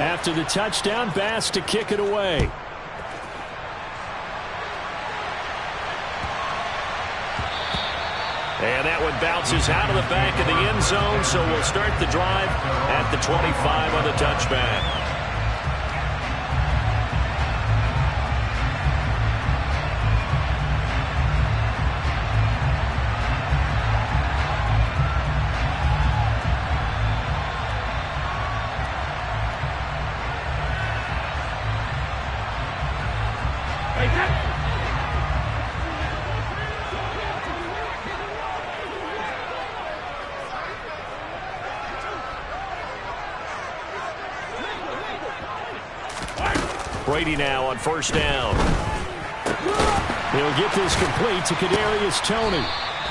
After the touchdown, Bass to kick it away. And that one bounces out of the back of the end zone, so we'll start the drive at the 25 on the touchback. Brady now on first down. He'll get this complete to Kadarius Toney.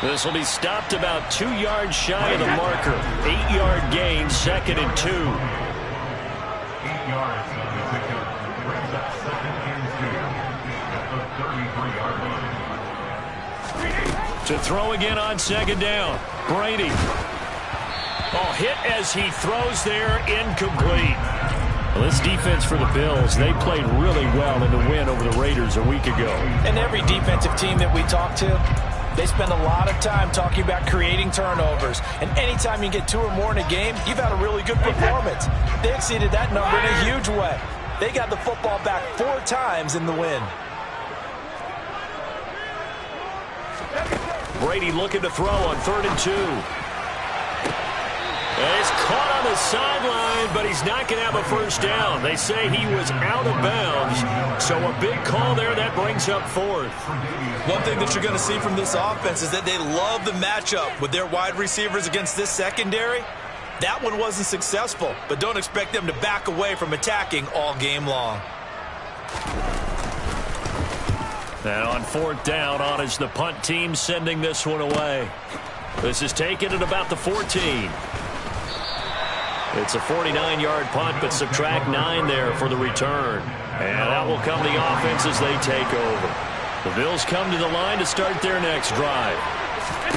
This will be stopped about 2 yards shy of the marker. 8-yard gain, 2nd and 2. 8 yards. Brings up 2nd and 2. To throw again on 2nd down. Brady. Oh, hit as he throws there, incomplete. Well, this defense for the Bills, they played really well in the win over the Raiders a week ago. And every defensive team that we talk to, they spend a lot of time talking about creating turnovers. And anytime you get 2 or more in a game, you've had a really good performance. They exceeded that number in a huge way. They got the football back 4 times in the win. Brady looking to throw on 3rd and 2. He's caught on the sideline, but he's not going to have a first down. They say he was out of bounds, so a big call there. That brings up 4th. One thing that you're going to see from this offense is that they love the matchup with their wide receivers against this secondary. That one wasn't successful, but don't expect them to back away from attacking all game long. And on 4th down, on is the punt team sending this one away. This is taken at about the 14. It's a 49-yard punt, but subtract 9 there for the return. And that will come the offense as they take over. The Bills come to the line to start their next drive.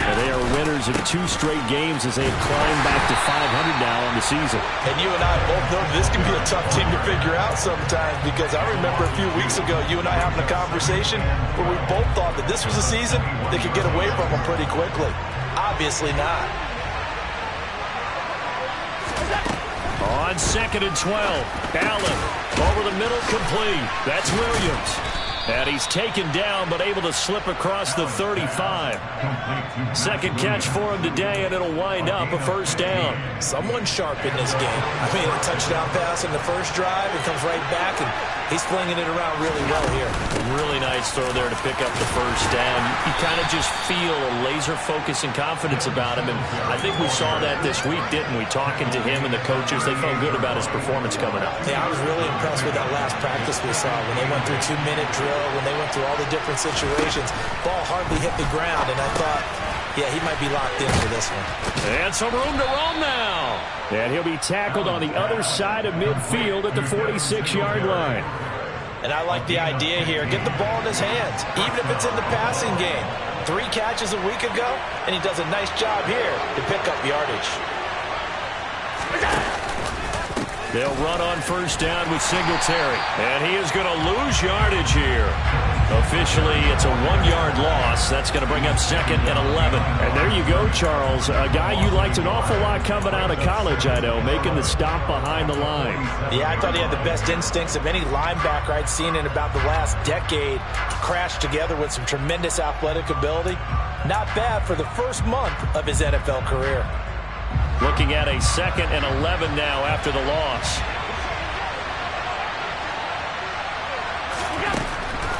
And they are winners of 2 straight games as they have climbed back to 500 now on the season. And you and I both know this can be a tough team to figure out sometimes, because I remember a few weeks ago you and I having a conversation where we both thought that this was a season they could get away from them pretty quickly. Obviously not. On 2nd and 12, Allen over the middle, complete. That's Williams. And he's taken down, but able to slip across the 35. Second catch for him today, and it'll wind up a first down. Someone sharp in this game. I mean, a touchdown pass in the first drive, and comes right back, and he's flinging it around really well here. Really nice throw there to pick up the first down. You kind of just feel a laser focus and confidence about him, and I think we saw that this week, didn't we? Talking to him and the coaches, they felt good about his performance coming up. Yeah, I was really impressed with that last practice we saw when they went through 2-minute drill, when they went through all the different situations. Ball hardly hit the ground, and I thought, yeah, he might be locked in for this one. And some room to roam now. And he'll be tackled on the other side of midfield at the 46-yard line. And I like the idea here. Get the ball in his hands, even if it's in the passing game. 3 catches a week ago, and he does a nice job here to pick up yardage. They'll run on first down with Singletary. And he is going to lose yardage here. Officially, it's a 1-yard loss. That's going to bring up 2nd and 11. And there you go, Charles. A guy you liked an awful lot coming out of college, I know, making the stop behind the line. Yeah, I thought he had the best instincts of any linebacker I'd seen in about the last decade. Crashed together with some tremendous athletic ability. Not bad for the first month of his NFL career. Looking at a 2nd and 11 now after the loss.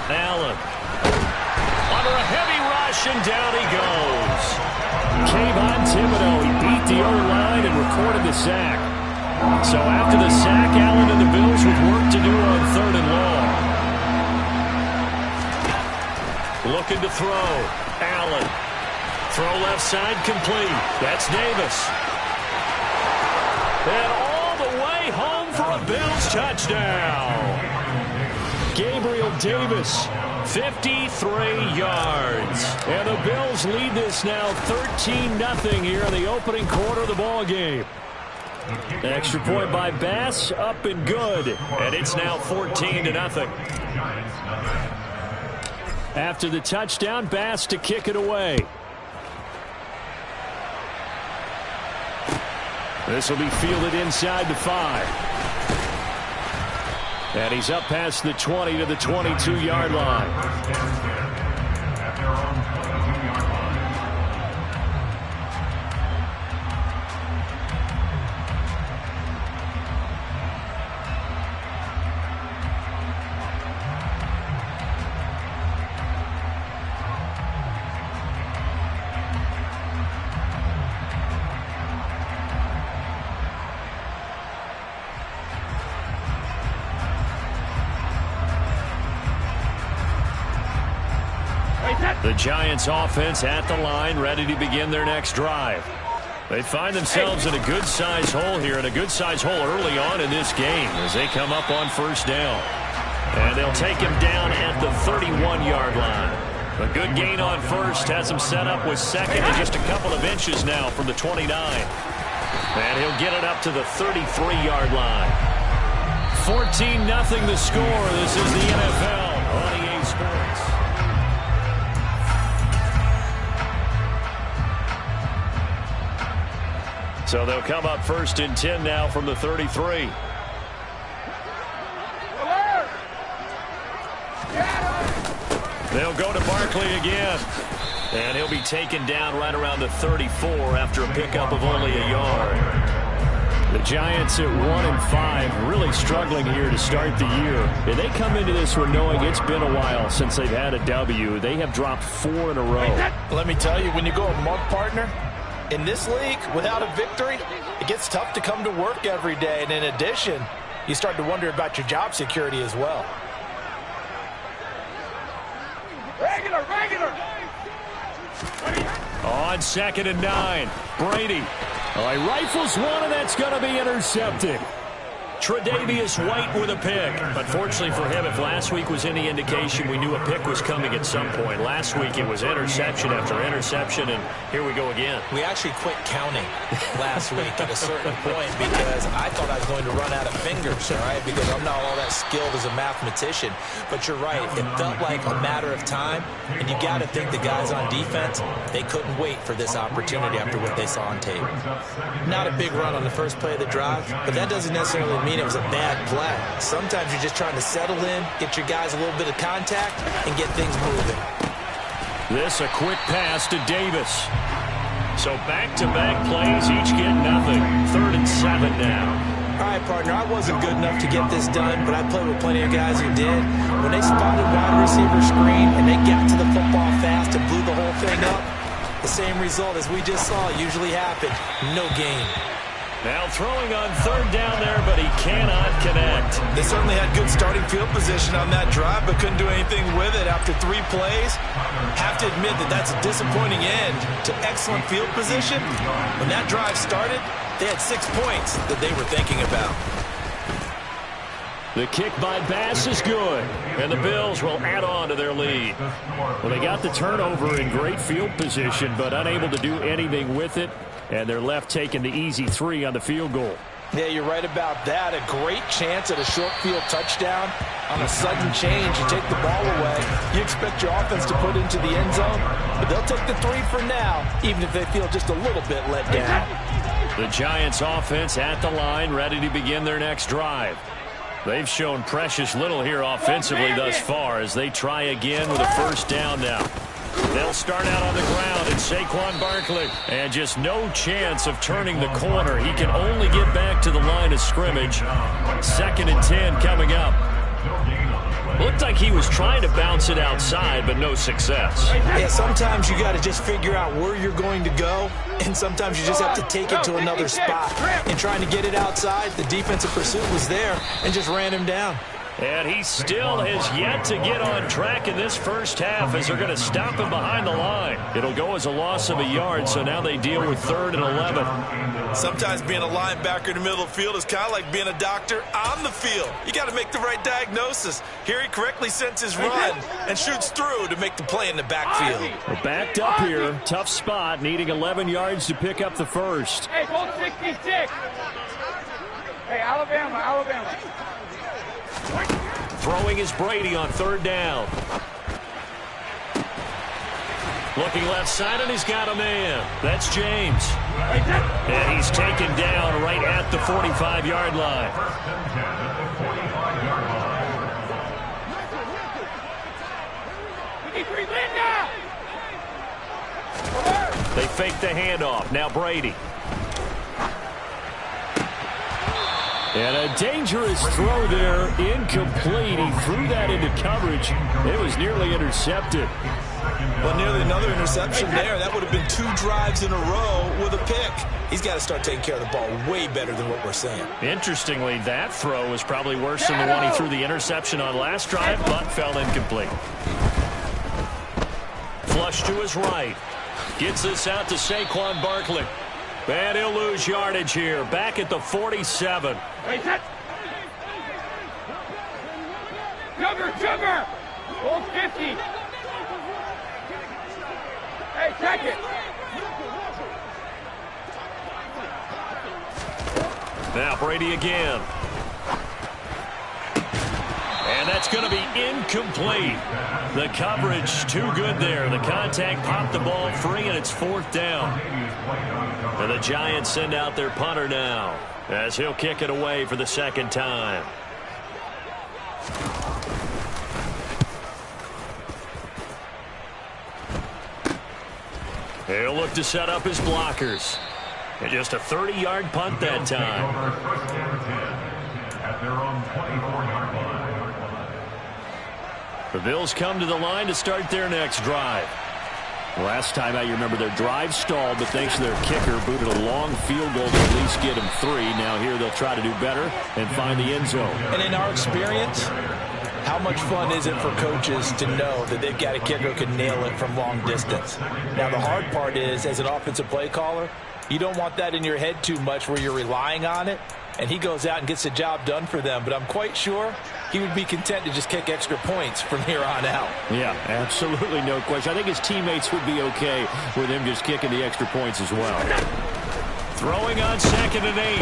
Allen. Under a heavy rush, and down he goes. Kayvon Thibodeau, he beat the O-line and recorded the sack. So after the sack, Allen and the Bills with work to do on 3rd and long. Looking to throw. Allen. Throw left side, complete. That's Davis. And all the way home for a Bills touchdown. Gabriel Davis 53 yards. And the Bills lead this now 13-0 here in the opening quarter of the ball game. Extra point by Bass, up and good. And it's now 14-0. After the touchdown, Bass to kick it away. This will be fielded inside the 5. And he's up past the 20 to the 22-yard line. The Giants offense at the line, ready to begin their next drive. They find themselves in a good-sized hole here, and a good-sized hole early on in this game as they come up on first down. And they'll take him down at the 31-yard line. A good gain on first has him set up with second and just a couple of inches now from the 29. And he'll get it up to the 33-yard line. 14-0 the score. This is the NFL on EA Sports. So they'll come up first and 10 now from the 33. They'll go to Barkley again. And he'll be taken down right around the 34 after a pickup of only a yard. The Giants at 1-5, really struggling here to start the year. And they come into this one knowing it's been a while since they've had a W. They have dropped 4 in a row. Let me tell you, when you go a month, partner, in this league, without a victory, it gets tough to come to work every day. And in addition, you start to wonder about your job security as well. Regular. On 2nd and 9, Brady. He rifles one, and that's going to be intercepted. Tre'Davious White with a pick. Unfortunately for him, if last week was any indication, we knew a pick was coming at some point. Last week it was interception after interception, and here we go again. We actually quit counting last week at a certain point because I thought I was going to run out of fingers, all right, because I'm not all that skilled as a mathematician. But you're right. It felt like a matter of time, and you got to think the guys on defense, they couldn't wait for this opportunity after what they saw on tape. Not a big run on the first play of the drive, but that doesn't necessarily mean it was a bad play. Sometimes you're just trying to settle in, get your guys a little bit of contact, and get things moving. This a quick pass to Davis. So back-to-back plays, each get nothing. 3rd and 7 now. All right, partner, I wasn't good enough to get this done, but I played with plenty of guys who did. When they spotted wide receiver screen and they got to the football fast and blew the whole thing up, the same result as we just saw usually happened. No gain. Now throwing on 3rd down there, but he cannot connect. They certainly had good starting field position on that drive, but couldn't do anything with it after 3 plays. Have to admit that that's a disappointing end to excellent field position. When that drive started, they had 6 points that they were thinking about. The kick by Bass is good, and the Bills will add on to their lead. Well, they got the turnover in great field position, but unable to do anything with it, and they're left taking the easy 3 on the field goal. Yeah, you're right about that. A great chance at a short field touchdown. On a sudden change, you take the ball away. You expect your offense to put into the end zone, but they'll take the 3 for now, even if they feel just a little bit let down. The Giants offense at the line, ready to begin their next drive. They've shown precious little here offensively thus far as they try again with a first down now. They'll start out on the ground, and Saquon Barkley. And just no chance of turning the corner. He can only get back to the line of scrimmage. 2nd and 10 coming up. Looked like he was trying to bounce it outside, but no success. Yeah, sometimes you got to just figure out where you're going to go, and sometimes you just have to take it to another spot. In trying to get it outside, the defensive pursuit was there and just ran him down. And he still has yet to get on track in this first half as they're going to stop him behind the line. It'll go as a loss of a yard, so now they deal with 3rd and 11. Sometimes being a linebacker in the middle of the field is kind of like being a doctor on the field. You got to make the right diagnosis. Here he correctly sends his run and shoots through to make the play in the backfield. We're backed up here. Tough spot, needing 11 yards to pick up the first. Hey, Bolt 66. Hey, Alabama. Throwing is Brady on 3rd down. Looking left side, and he's got a man. That's James. And he's taken down right at the 45-yard line. They fake the handoff. Now Brady. And a dangerous throw there, incomplete. He threw that into coverage. It was nearly intercepted. Well, nearly another interception there. That would have been 2 drives in a row with a pick. He's got to start taking care of the ball way better than what we're saying. Interestingly, that throw was probably worse than the one he threw the interception on last drive, but fell incomplete. Flush to his right. Gets this out to Saquon Barkley. And he'll lose yardage here. Back at the 47. Sugar! Hold 50. Hey, check it. Now Brady again. And that's going to be incomplete. The coverage too good there. The contact popped the ball free, and it's 4th down. And the Giants send out their punter now as he'll kick it away for the 2nd time. He'll look to set up his blockers. And just a 30-yard punt that time. At their own 24-yard line. The Bills come to the line to start their next drive. Last time out, you remember their drive stalled, but thanks to their kicker, booted a long field goal to at least get them 3. Now here they'll try to do better and find the end zone. And in our experience, how much fun is it for coaches to know that they've got a kicker who can nail it from long distance? Now, the hard part is, as an offensive play caller, you don't want that in your head too much where you're relying on it, and he goes out and gets the job done for them. But I'm quite sure he would be content to just kick extra points from here on out. Yeah, absolutely no question. I think his teammates would be okay with him just kicking the extra points as well. Throwing on 2nd and 8.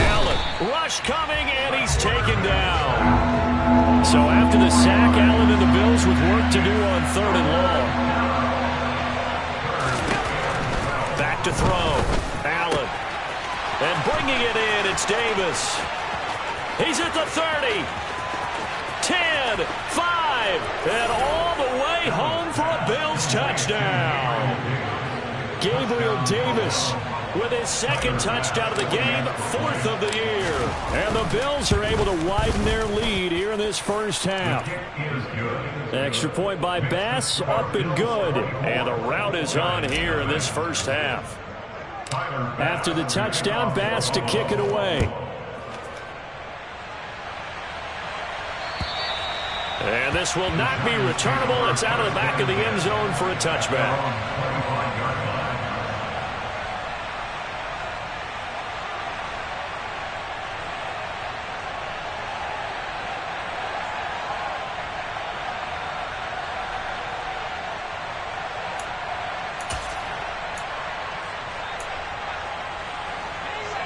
Allen, rush coming, and he's taken down. So after the sack, Allen and the Bills with work to do on 3rd and long. Back to throw. Allen. And bringing it in, it's Davis. He's at the 30. 10, 5, and all the way home for a Bills touchdown. Gabriel Davis with his 2nd touchdown of the game, 4th of the year. And the Bills are able to widen their lead here in this first half. Extra point by Bass, up and good. And the rout is on here in this first half. After the touchdown, Bass to kick it away. And this will not be returnable. It's out of the back of the end zone for a touchback.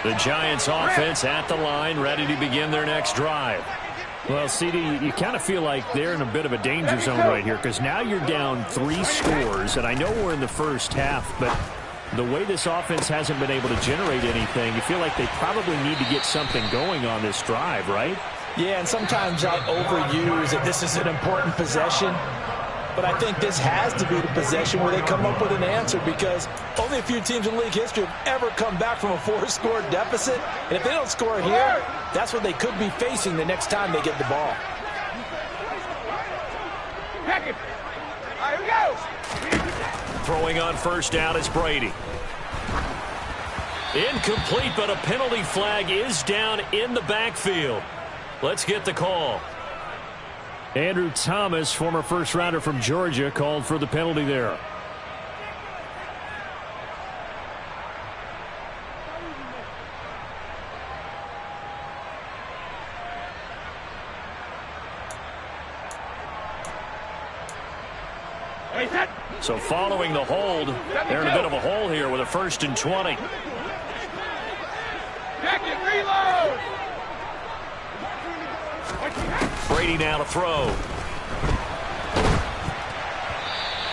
The Giants offense at the line, ready to begin their next drive. Well, CD, you kind of feel like they're in a bit of a danger zone right here because now you're down 3 scores, and I know we're in the first half, but the way this offense hasn't been able to generate anything, you feel like they probably need to get something going on this drive, right? Yeah, and sometimes I overuse that this is an important possession. But I think this has to be the possession where they come up with an answer because only a few teams in league history have ever come back from a 4-score deficit. And if they don't score here, that's what they could be facing the next time they get the ball. Here we go. Throwing on 1st down is Brady. Incomplete, but a penalty flag is down in the backfield. Let's get the call. Andrew Thomas, former first-rounder from Georgia, called for the penalty there. So following the hold, they're in a bit of a hole here with a 1st and 20. Reload! Brady now to throw.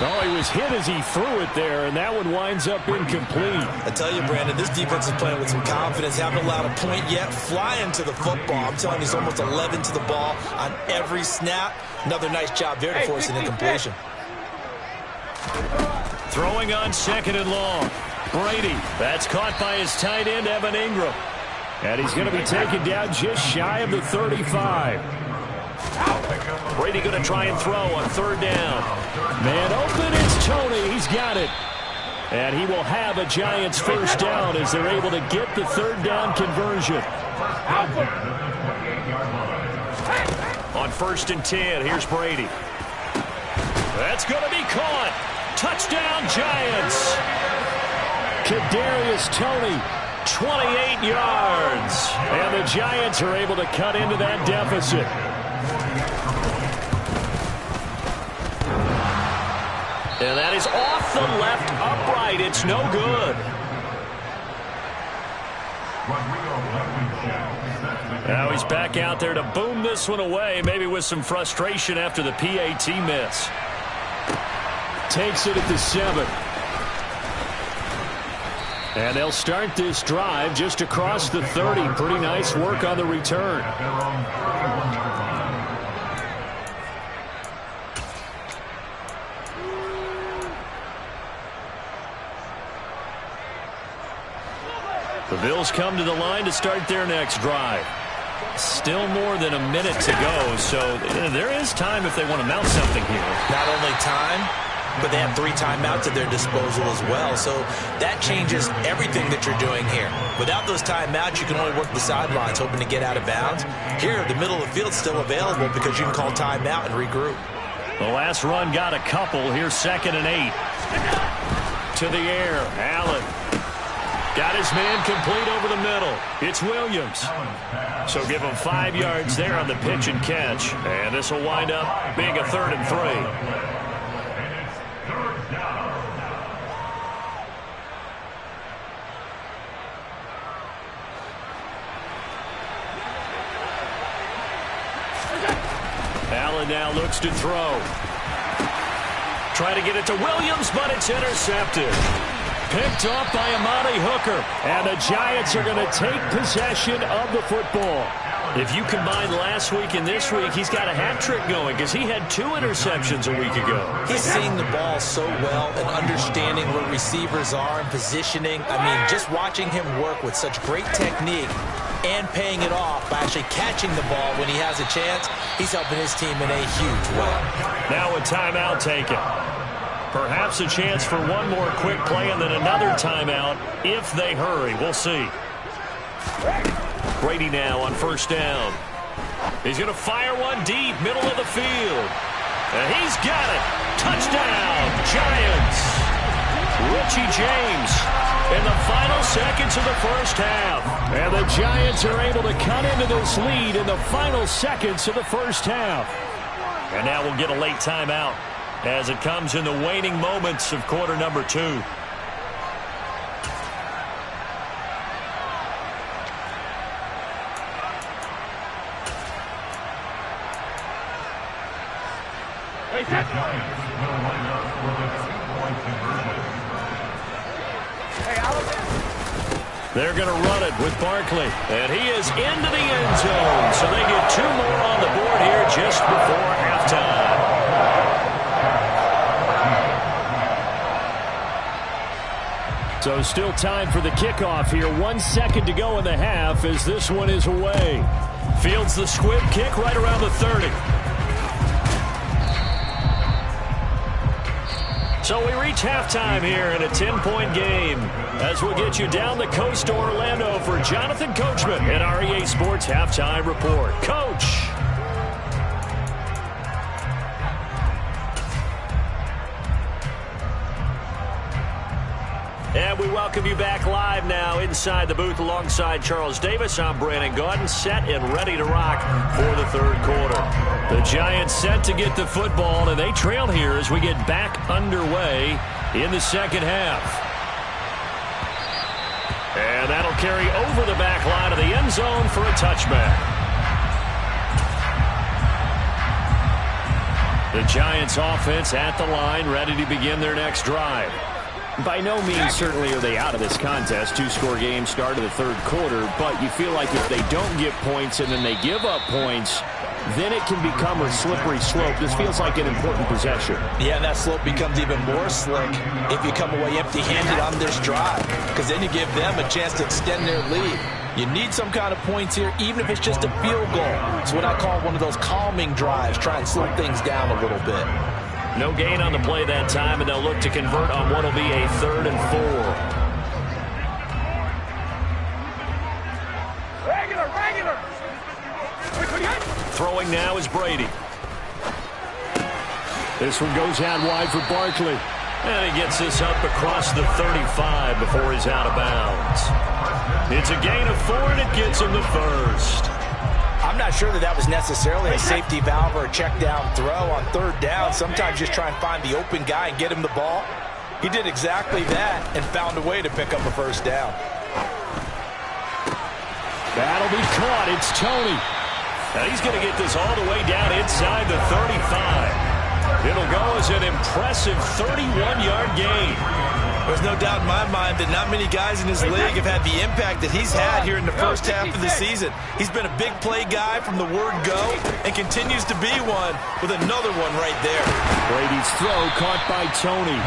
Oh, he was hit as he threw it there, and that one winds up incomplete. I tell you, Brandon, this defense is playing with some confidence. Haven't allowed a point yet. Flying to the football. I'm telling you, it's almost 11 to the ball on every snap. Another nice job there to force an incompletion. Throwing on 2nd and long. Brady. That's caught by his tight end, Evan Ingram. And he's going to be taken down just shy of the 35. Brady going to try and throw on 3rd down. Man open, it's Tony. He's got it. And he will have a Giants 1st down as they're able to get the 3rd down conversion. On 1st and 10, here's Brady. That's going to be caught. Touchdown, Giants. Kadarius Toney, 28 yards. And the Giants are able to cut into that deficit. And that is off the left upright. It's no good. Now he's back out there to boom this one away, maybe with some frustration after the PAT miss. Takes it at the 7. And they'll start this drive just across the 30. Pretty nice work on the return. The Bills come to the line to start their next drive. Still more than a minute to go, so there is time if they want to mount something here. Not only time, but they have 3 timeouts at their disposal as well. So that changes everything that you're doing here. Without those timeouts, you can only work the sidelines, hoping to get out of bounds. Here, the middle of the field's still available because you can call timeout and regroup. The last run got a couple. Here's 2nd and 8. To the air. Allen. Got his man complete over the middle. It's Williams. So give him 5 yards there on the pitch and catch. And this will wind up being a 3rd and 3. Allen now looks to throw. Try to get it to Williams, but it's intercepted. Picked off by Amani Hooker. And the Giants are going to take possession of the football. If you combine last week and this week, he's got a hat trick going because he had 2 interceptions a week ago. He's seeing the ball so well and understanding where receivers are and positioning. I mean, just watching him work with such great technique and paying it off by actually catching the ball when he has a chance, he's helping his team in a huge way. Now a timeout taken. Perhaps a chance for one more quick play and then another timeout if they hurry. We'll see. Brady now on 1st down. He's going to fire one deep, middle of the field. And he's got it. Touchdown, Giants. Richie James in the final seconds of the 1st half. And the Giants are able to cut into this lead in the final seconds of the 1st half. And now we'll get a late timeout as it comes in the waning moments of quarter number 2. They're going to run it with Barkley. And he is into the end zone. So they get 2 more on the board here just before halftime. So still time for the kickoff here. 1 second to go in the half as this one is away. Fields the squib kick right around the 30. So we reach halftime here in a 10-point game as we'll get you down the coast to Orlando for Jonathan Coachman in our EA Sports Halftime Report. Coach. welcome you back live now inside the booth alongside Charles Davis. I'm Brandon Gaudin, set and ready to rock for the third quarter. The Giants set to get the football, and they trail here as we get back underway in the second half. And that'll carry over the back line of the end zone for a touchback. The Giants offense at the line, ready to begin their next drive. By no means certainly are they out of this contest. Two-score game start of the third quarter, but you feel like if they don't get points and then they give up points, then it can become a slippery slope. This feels like an important possession. Yeah, and that slope becomes even more slick if you come away empty-handed on this drive, because then you give them a chance to extend their lead. You need some kind of points here, even if it's just a field goal. It's what I call one of those calming drives. Try and slow things down a little bit. No gain on the play that time, and they'll look to convert on what will be a 3rd and 4. Regular. Throwing now is Brady. This one goes out wide for Barkley. And he gets this up across the 35 before he's out of bounds. It's a gain of 4, and it gets him the first. I'm not sure that was necessarily a safety valve or a check down throw on 3rd down. Sometimes just try and find the open guy and get him the ball. He did exactly that and found a way to pick up a first down. That'll be caught. It's Tony. Now he's going to get this all the way down inside the 35. It'll go as an impressive 31-yard gain. There's no doubt in my mind that not many guys in this league have had the impact that he's had here in the first half of the season. He's been a big play guy from the word go and continues to be one with another one right there. Brady's throw caught by Tony.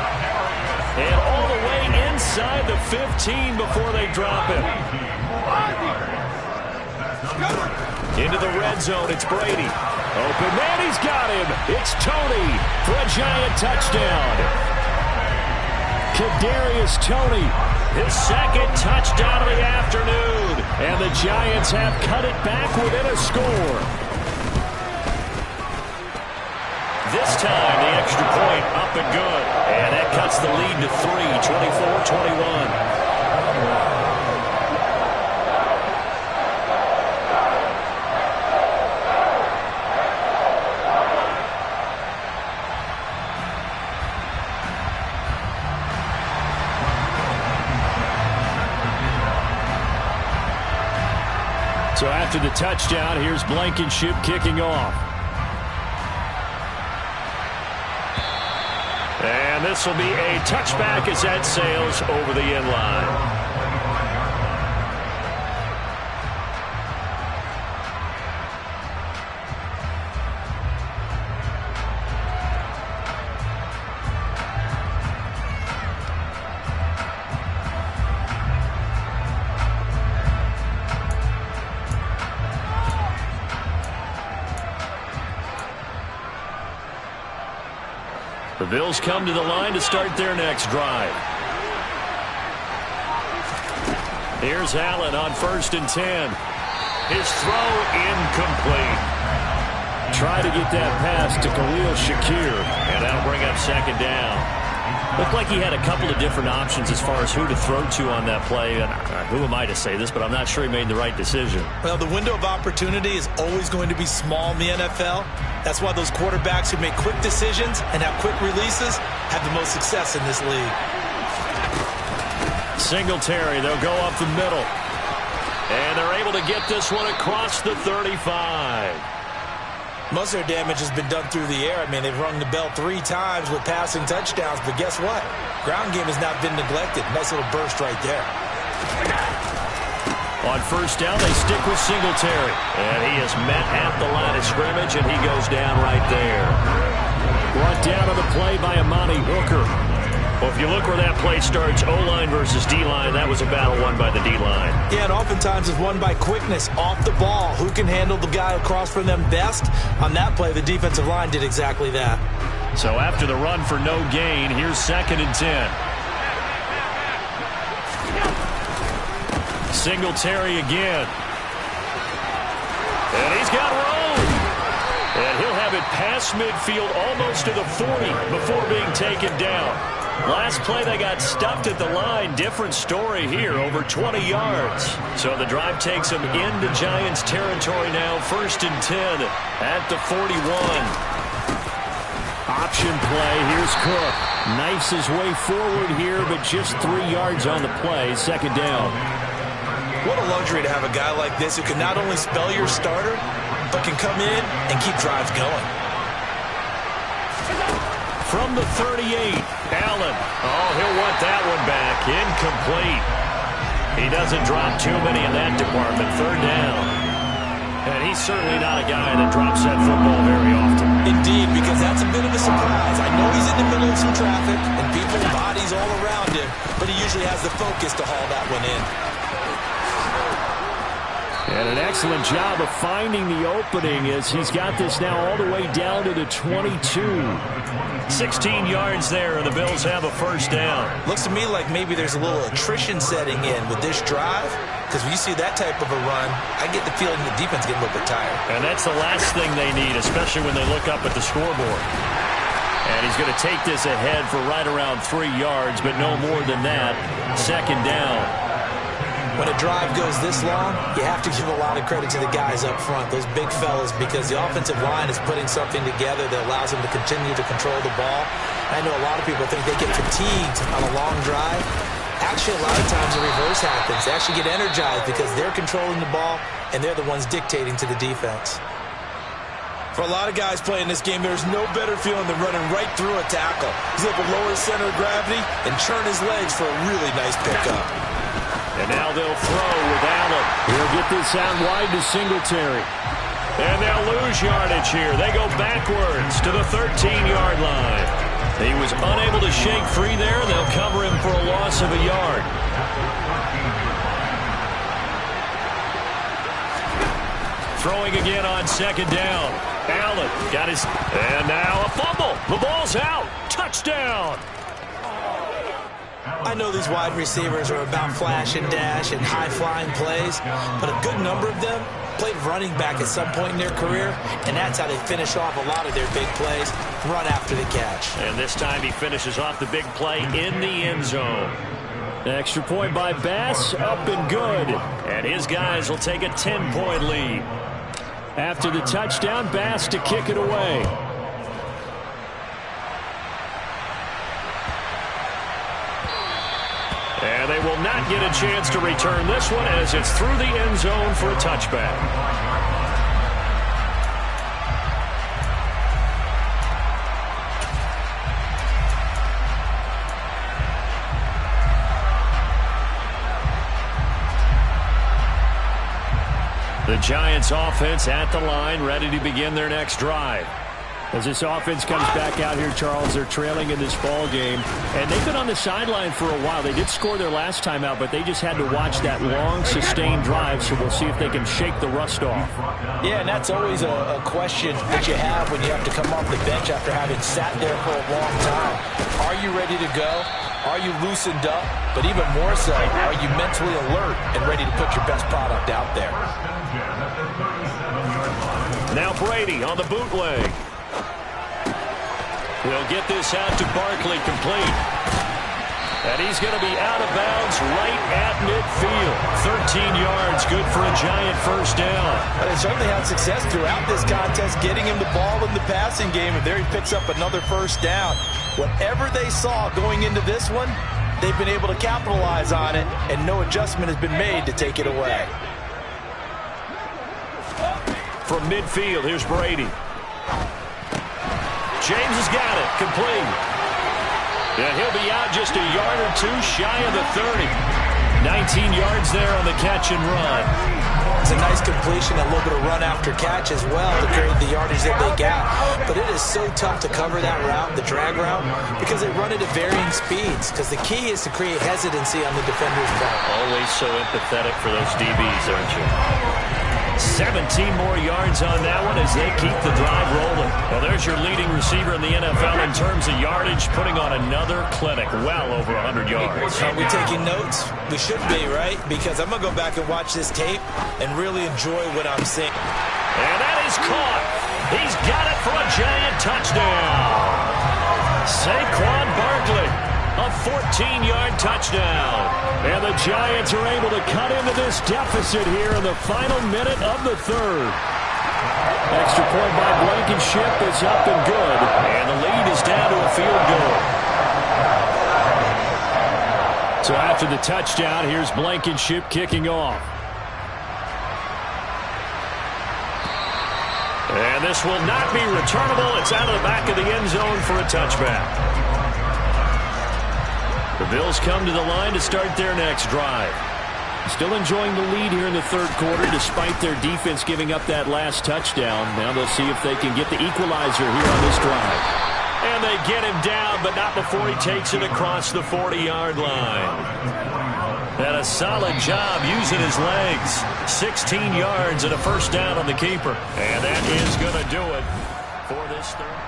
And all the way inside the 15 before they drop him. Into the red zone, it's Brady. Open man, he's got him. It's Tony for a Giant touchdown. Kadarius Toney, his second touchdown of the afternoon. And the Giants have cut it back within a score. This time, the extra point up and good. And that cuts the lead to 3, 24-21. So after the touchdown, here's Blankenship kicking off. And this will be a touchback as that sails over the end line. The Bills come to the line to start their next drive. Here's Allen on 1st and 10. His throw incomplete. Try to get that pass to Khalil Shakir, and that'll bring up 2nd down. Looked like he had a couple of different options as far as who to throw to on that play. And who am I to say this, but I'm not sure he made the right decision. Well, the window of opportunity is always going to be small in the NFL. That's why those quarterbacks who make quick decisions and have quick releases have the most success in this league. Singletary, they'll go up the middle. And they're able to get this one across the 35. Most of their damage has been done through the air. I mean, they've rung the bell 3 times with passing touchdowns, but guess what? Ground game has not been neglected. Nice little burst right there. On 1st down, they stick with Singletary. And he is met at the line of scrimmage, and he goes down right there. Brought down on the play by Amani Hooker. Well, if you look where that play starts, O-line versus D-line, that was a battle won by the D-line. Yeah, and oftentimes it's won by quickness off the ball. Who can handle the guy across from them best? On that play, the defensive line did exactly that. So after the run for no gain, here's 2nd and 10. Singletary again. And he's got room. And he'll have it past midfield almost to the 40 before being taken down. Last play, they got stuffed at the line. Different story here, over 20 yards. So the drive takes them into Giants territory now. 1st and 10 at the 41. Option play. Here's Cook. Knifes his way forward here, but just 3 yards on the play. 2nd down. What a luxury to have a guy like this who can not only spell your starter, but can come in and keep drives going. From the 38, Allen. Oh, he'll want that one back. Incomplete. He doesn't drop too many in that department. 3rd down. And he's certainly not a guy that drops that football very often. Indeed, because that's a bit of a surprise. I know he's in the middle of some traffic and people and bodies all around him, but he usually has the focus to haul that one in. And an excellent job of finding the opening as he's got this now all the way down to the 22. 16 yards there, and the Bills have a 1st down. Looks to me like maybe there's a little attrition setting in with this drive, because when you see that type of a run, I get the feeling the defense getting a little bit tired. And that's the last thing they need, especially when they look up at the scoreboard. And he's going to take this ahead for right around 3 yards, but no more than that. 2nd down. When a drive goes this long, you have to give a lot of credit to the guys up front, those big fellas, because the offensive line is putting something together that allows them to continue to control the ball. I know a lot of people think they get fatigued on a long drive. Actually, a lot of times the reverse happens. They actually get energized because they're controlling the ball, and they're the ones dictating to the defense. For a lot of guys playing this game, there's no better feeling than running right through a tackle. He's able to lower his center of gravity and churn his legs for a really nice pickup. And now they'll throw with Allen. He'll get this out wide to Singletary. And they'll lose yardage here. They go backwards to the 13-yard line. He was unable to shake free there. They'll cover him for a loss of a yard. Throwing again on 2nd down. Allen got his... And now a fumble. The ball's out. Touchdown. I know these wide receivers are about flash and dash and high-flying plays, but a good number of them played running back at some point in their career, and that's how they finish off a lot of their big plays, run after the catch. And this time he finishes off the big play in the end zone. Extra point by Bass, up and good. And his guys will take a 10-point lead. After the touchdown, Bass to kick it away. And they will not get a chance to return this one as it's through the end zone for a touchback. The Giants offense at the line, ready to begin their next drive. As this offense comes back out here, Charles, they're trailing in this ball game. And they've been on the sideline for a while. They did score their last time out, but they just had to watch that long, sustained drive. So we'll see if they can shake the rust off. Yeah, and that's always a question that you have when you have to come off the bench after having sat there for a long time. Are you ready to go? Are you loosened up? But even more so, are you mentally alert and ready to put your best product out there? Now Brady on the bootleg. We'll get this out to Barkley, complete. And he's going to be out of bounds right at midfield. 13 yards, good for a Giant 1st down. But they certainly had success throughout this contest, getting him the ball in the passing game, and there he picks up another 1st down. Whatever they saw going into this one, they've been able to capitalize on it, and no adjustment has been made to take it away. From midfield, here's Brady. James has got it, complete. And he'll be out just a yard or two shy of the 30. 19 yards there on the catch and run. It's a nice completion, a little bit of run after catch as well to create the yardage that they got. But it is so tough to cover that route, the drag route, because they run it at varying speeds. Because the key is to create hesitancy on the defender's part. Always so empathetic for those DBs, aren't you? 17 more yards on that one as they keep the drive rolling. Well, there's your leading receiver in the NFL in terms of yardage, putting on another clinic, well over 100 yards. Are we taking notes? We should be, right? Because I'm going to go back and watch this tape and really enjoy what I'm seeing. And that is caught. He's got it for a Giant touchdown. Saquon Barkley. A 14-yard touchdown. And the Giants are able to cut into this deficit here in the final minute of the third. Extra point by Blankenship is up and good. And the lead is down to a field goal. So after the touchdown, here's Blankenship kicking off. And this will not be returnable. It's out of the back of the end zone for a touchback. The Bills come to the line to start their next drive. Still enjoying the lead here in the third quarter despite their defense giving up that last touchdown. Now they'll see if they can get the equalizer here on this drive. And they get him down, but not before he takes it across the 40-yard line. And a solid job using his legs. 16 yards and a first down on the keeper. And that is going to do it for this third.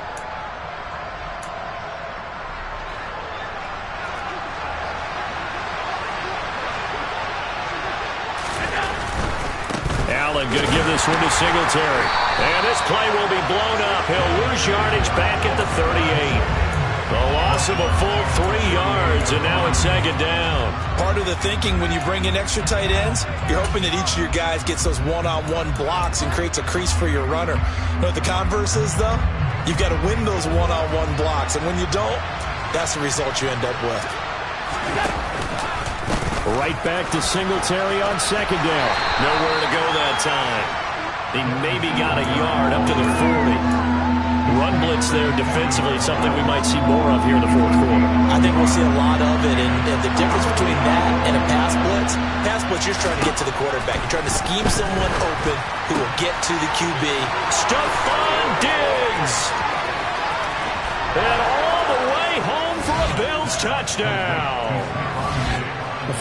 Allen going to give this one to Singletary. And this play will be blown up. He'll lose yardage back at the 38. The loss of a full 3 yards, and now it's second down. Part of the thinking when you bring in extra tight ends, you're hoping that each of your guys gets those one-on-one blocks and creates a crease for your runner. You know what the converse is, though? You've got to win those one-on-one blocks, and when you don't, that's the result you end up with. Right back to Singletary on second down. Nowhere to go that time. He maybe got a yard up to the 40. Run blitz there defensively, something we might see more of here in the fourth quarter. I think we'll see a lot of it, and the difference between that and a pass blitz, you're just trying to get to the quarterback. You're trying to scheme someone open who will get to the QB. Stephon Diggs! And all the way home for a Bills touchdown.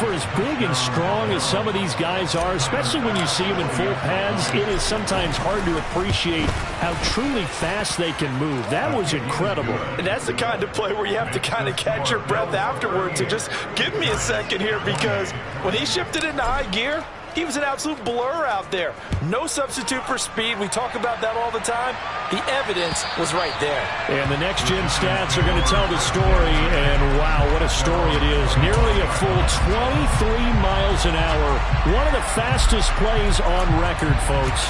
For as big and strong as some of these guys are, especially when you see them in full pads, it is sometimes hard to appreciate how truly fast they can move. That was incredible. And that's the kind of play where you have to kind of catch your breath afterwards and just give me a second here, because when he shifted into high gear, he was an absolute blur out there. No substitute for speed. We talk about that all the time. The evidence was right there. And the next-gen stats are going to tell the story, and wow, what a story it is. Nearly a full 23 miles an hour. One of the fastest plays on record, folks.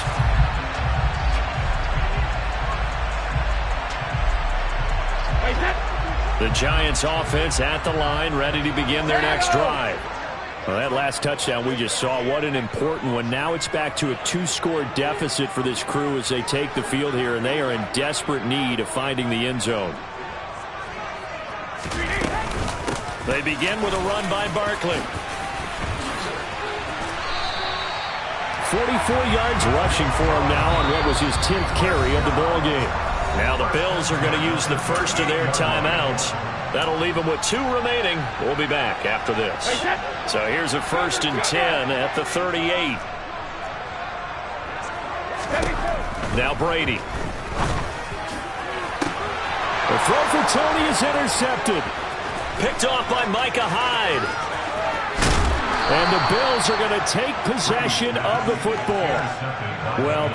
The Giants offense at the line, ready to begin their next drive. Well, that last touchdown we just saw, what an important one. Now it's back to a 2-score deficit for this crew as they take the field here, and they are in desperate need of finding the end zone. They begin with a run by Barkley. 44 yards rushing for him now on what was his 10th carry of the ball game. Now the Bills are going to use the first of their timeouts. That'll leave them with 2 remaining. We'll be back after this. So here's a 1st and 10 at the 38. Now Brady. The throw for Tony is intercepted. Picked off by Micah Hyde. And the Bills are going to take possession of the football. Well,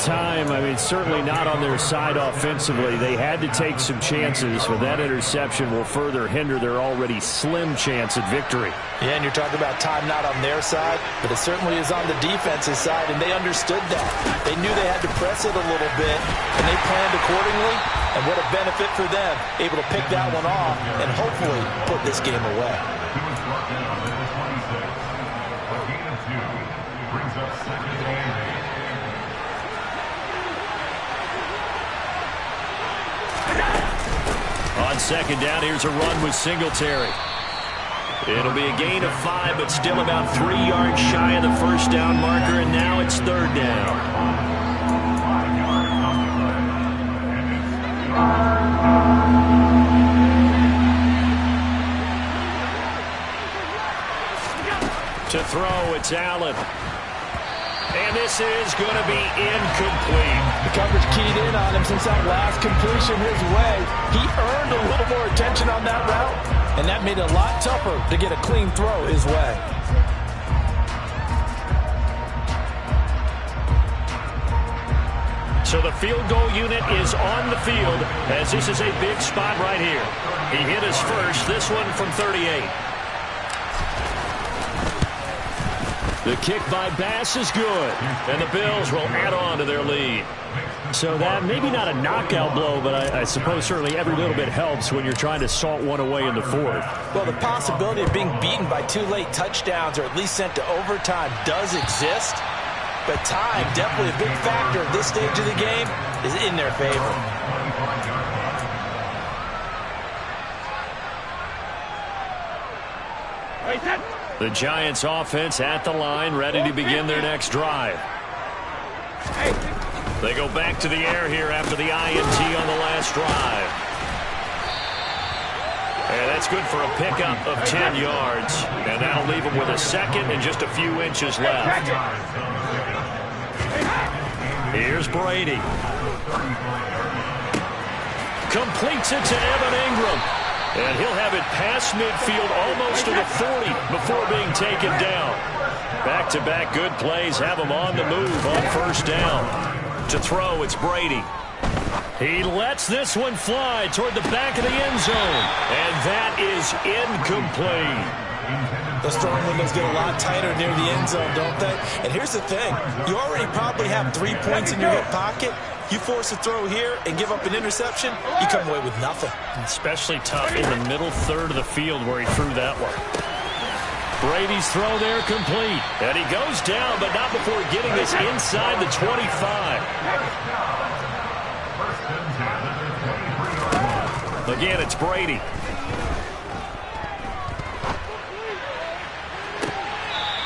certainly not on their side offensively. They had to take some chances, but that interception will further hinder their already slim chance at victory. Yeah, and you're talking about time not on their side, but it certainly is on the defense's side, and they understood that. They knew they had to press it a little bit, and they planned accordingly, and what a benefit for them, able to pick that one off and hopefully put this game away. On second down, here's a run with Singletary. It'll be a gain of 5, but still about 3 yards shy of the first down marker, and now it's 3rd down. To throw, it's Allen. And this is going to be incomplete. The coverage keyed in on him since that last completion his way. He earned a little more attention on that route, and that made it a lot tougher to get a clean throw his way. So the field goal unit is on the field as this is a big spot right here. He hit his first, this one from 38. The kick by Bass is good, and the Bills will add on to their lead. So that maybe not a knockout blow, but I suppose certainly every little bit helps when you're trying to salt one away in the fourth. Well, the possibility of being beaten by 2 late touchdowns or at least sent to overtime does exist, but time, definitely a big factor at this stage of the game, is in their favor. The Giants offense at the line, ready to begin their next drive. They go back to the air here after the INT on the last drive. And that's good for a pickup of 10 yards. And that'll leave them with a second and just a few inches left. Here's Brady. Completes it to Evan Ingram. And he'll have it past midfield almost to the 40 before being taken down. Back-to-back good plays have him on the move on first down. To throw, it's Brady. He lets this one fly toward the back of the end zone. And that is incomplete. Those throwing windows get a lot tighter near the end zone, don't they? And here's the thing. You already probably have 3 points in your hip pocket. You force a throw here and give up an interception, you come away with nothing. Especially tough in the middle third of the field where he threw that one. Brady's throw there complete. And he goes down, but not before getting this inside the 25. Again, it's Brady.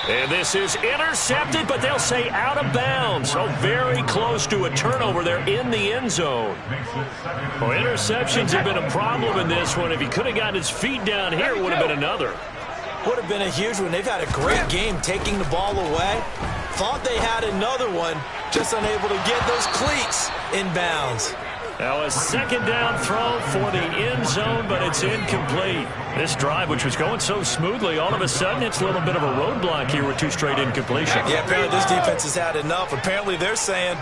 And this is intercepted, but they'll say out of bounds. So very close to a turnover there in the end zone. Well, interceptions have been a problem in this one. If he could have gotten his feet down here, it would have been another. Would have been a huge one. They've had a great game taking the ball away. Thought they had another one, just unable to get those cleats in bounds. Now a second down throw for the end zone, but it's incomplete. This drive, which was going so smoothly, all of a sudden it's a little bit of a roadblock here with 2 straight incompletions. Yeah, apparently this defense has had enough. Apparently they're saying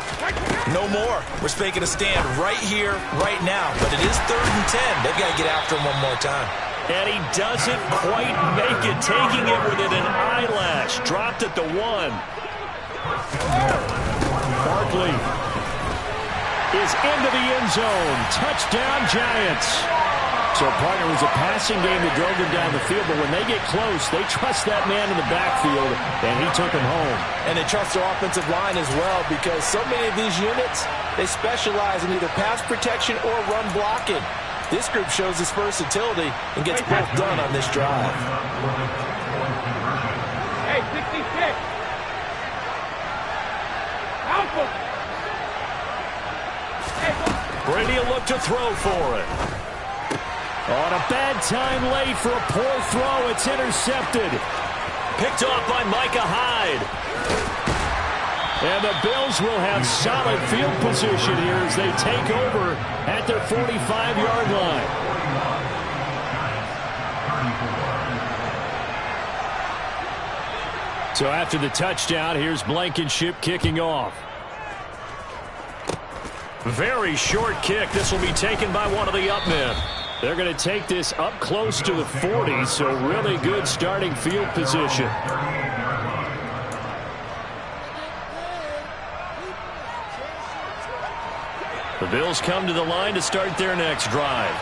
no more. We're making a stand right here, right now. But it is 3rd and 10. They've got to get after him one more time. And he doesn't quite make it, taking it within an eyelash. Dropped at the 1. Barkley is into the end zone. Touchdown, Giants. So, partner, it was a passing game that drove them down the field, but when they get close, they trust that man in the backfield, and he took them home. And they trust their offensive line as well, because so many of these units, they specialize in either pass protection or run blocking. This group shows its versatility and gets both done on this drive. Hey, 66. Alpha. Brady will look to throw for it. On a bad time late for a poor throw. It's intercepted. Picked off by Micah Hyde. And the Bills will have solid field position here as they take over at their 45-yard line. So after the touchdown, here's Blankenship kicking off. Very short kick. This will be taken by one of the up men. They're going to take this up close to the 40, so really good starting field position. The Bills come to the line to start their next drive.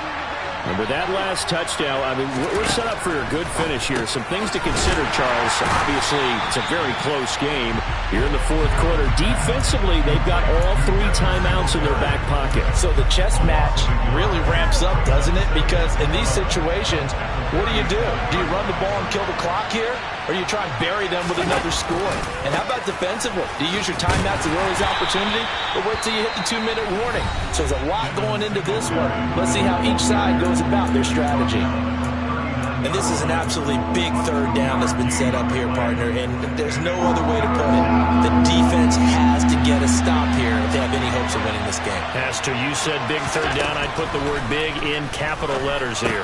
And with that last touchdown, I mean, we're set up for a good finish here. Some things to consider, Charles. Obviously, it's a very close game here in the 4th quarter. Defensively, they've got all 3 timeouts in their back pocket. So the chess match really ramps up, doesn't it? Because in these situations, what do? Do you run the ball and kill the clock here? Or do you try and bury them with another score? And how about defensively? Do you use your timeouts as early as opportunity? Or wait till you hit the 2-minute warning? So there's a lot going into this one. Let's see how each side goes about their strategy. And this is an absolutely big 3rd down that's been set up here, partner. And there's no other way to put it. The defense has to get a stop here if they have any hopes of winning this game. Has to. You said big 3rd down. I'd put the word big in capital letters here.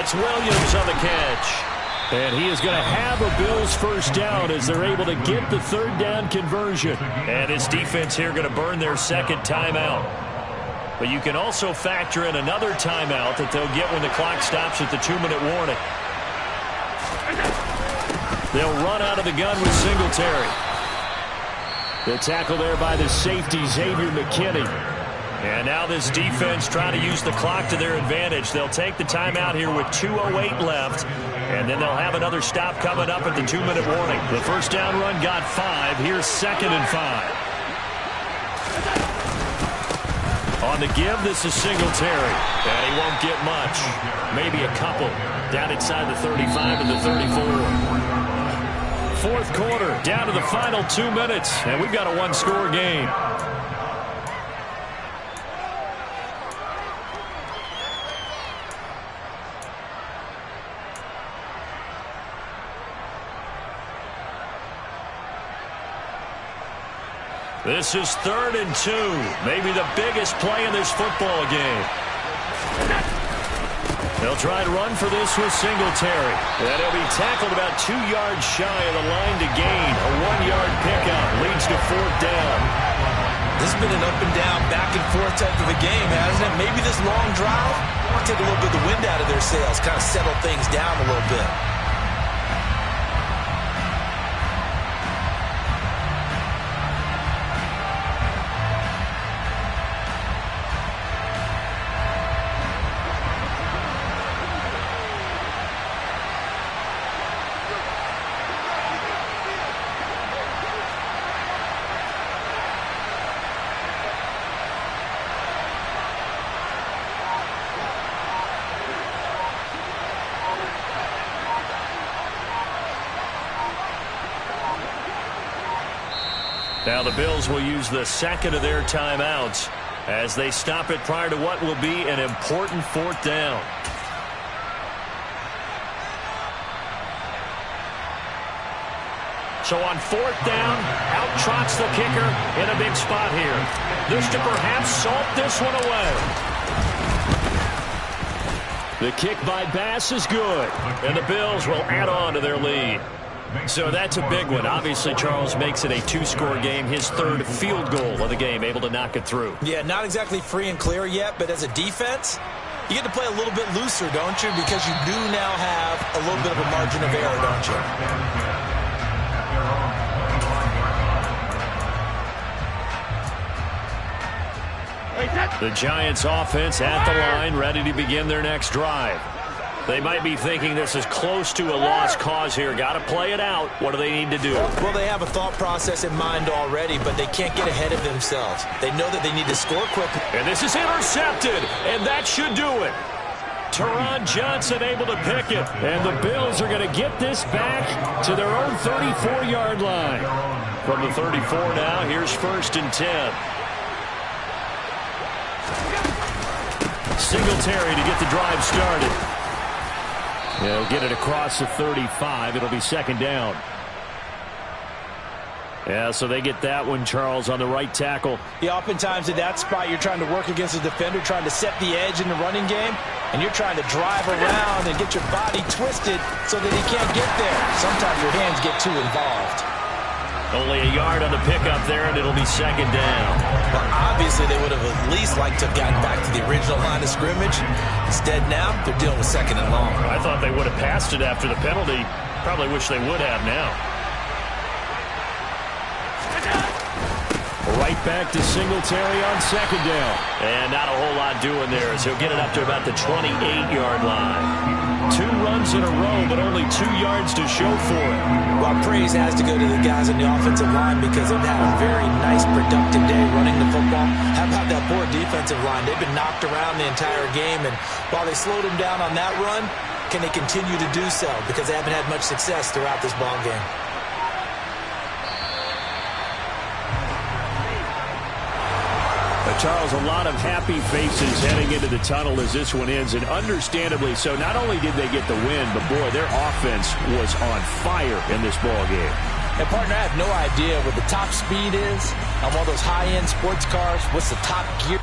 It's Williams on the catch. And he is going to have a Bills first down as they're able to get the third down conversion. And his defense here going to burn their second timeout. But you can also factor in another timeout that they'll get when the clock stops at the 2-minute warning. They'll run out of the gun with Singletary. The tackle there by the safety, Xavier McKinney. And now this defense trying to use the clock to their advantage. They'll take the timeout here with 2:08 left. And then they'll have another stop coming up at the 2-minute warning. The first down run got 5. Here's 2nd and 5. On the give, this is Singletary. And he won't get much. Maybe a couple. Down inside the 35 and the 34. Fourth quarter, down to the final 2 minutes. And we've got a one-score game. This is 3rd and 2. Maybe the biggest play in this football game. They'll try to run for this with Singletary. And he'll be tackled about 2 yards shy of the line to gain. A 1-yard pickup leads to 4th down. This has been an up and down, back and forth type of a game, hasn't it? Maybe this long drive will take a little bit of the wind out of their sails, kind of settle things down a little bit. Now the Bills will use the second of their timeouts as they stop it prior to what will be an important 4th down. So on 4th down, out trots the kicker in a big spot here. This to perhaps salt this one away. The kick by Bass is good, and the Bills will add on to their lead. So that's a big one. Obviously, Charles makes it a 2-score game. His 3rd field goal of the game, able to knock it through. Yeah, not exactly free and clear yet, but as a defense, you get to play a little bit looser, don't you? Because you do now have a little bit of a margin of error, don't you? The Giants offense at the line, ready to begin their next drive. They might be thinking this is close to a lost cause here. Got to play it out. What do they need to do? Well, they have a thought process in mind already, but they can't get ahead of themselves. They know that they need to score quickly. And this is intercepted, and that should do it. Teron Johnson able to pick it. And the Bills are going to get this back to their own 34-yard line. From the 34 now, here's 1st and 10. Singletary to get the drive started. They'll get it across the 35. It'll be 2nd down. Yeah, so they get that one, Charles, on the right tackle. Yeah, oftentimes in that spot, you're trying to work against a defender, trying to set the edge in the running game, and you're trying to drive around and get your body twisted so that he can't get there. Sometimes your hands get too involved. Only a yard on the pickup there, and it'll be 2nd down. Well, obviously, they would have at least liked to have gotten back to the original line of scrimmage. Instead, now, they're dealing with 2nd and long. I thought they would have passed it after the penalty. Probably wish they would have now. Right back to Singletary on 2nd down. And not a whole lot doing there as he'll get it up to about the 28-yard line. 2 runs in a row, but only 2 yards to show for it. Well, praise has to go to the guys on the offensive line because they've had a very nice, productive day running the football. How about that poor defensive line? They've been knocked around the entire game, and while they slowed them down on that run, can they continue to do so? Because they haven't had much success throughout this ball game. Charles, a lot of happy faces heading into the tunnel as this one ends, and understandably so. Not only did they get the win, but boy, their offense was on fire in this ball game. And partner, I have no idea what the top speed is on one of those high-end sports cars. What's the top gear?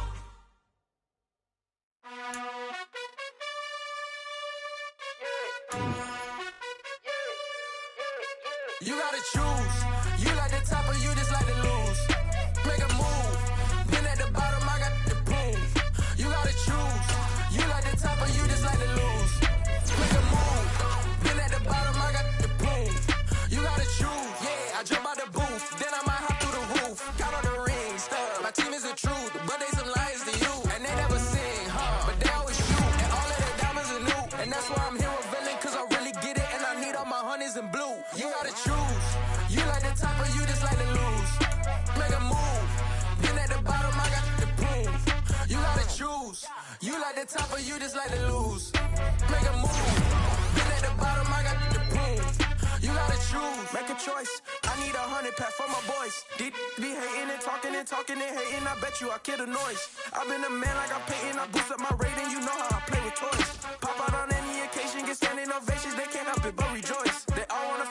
truth. Then I might hop through the roof. Count on the rings. My team is the truth, but they some liars to you. And they never sing, but they always shoot. And all of their diamonds are new. And that's why I'm here with villain, cause I really get it. And I need all my honeys in blue. You gotta choose. You like the top or you just like to lose. Make a move. Then at the bottom I got to prove. You gotta choose. You like the top or you just like to lose. Make a move. Then at the bottom I got to prove. You gotta choose. Make a choice. I need 100 pack for my boys. Be hating and talking and hating. I bet you I kill the noise. I've been a man like I'm Peyton. I boost up my rating. You know how I play with toys. Pop out on any occasion, get standing ovations. They can't help it but rejoice. They all wanna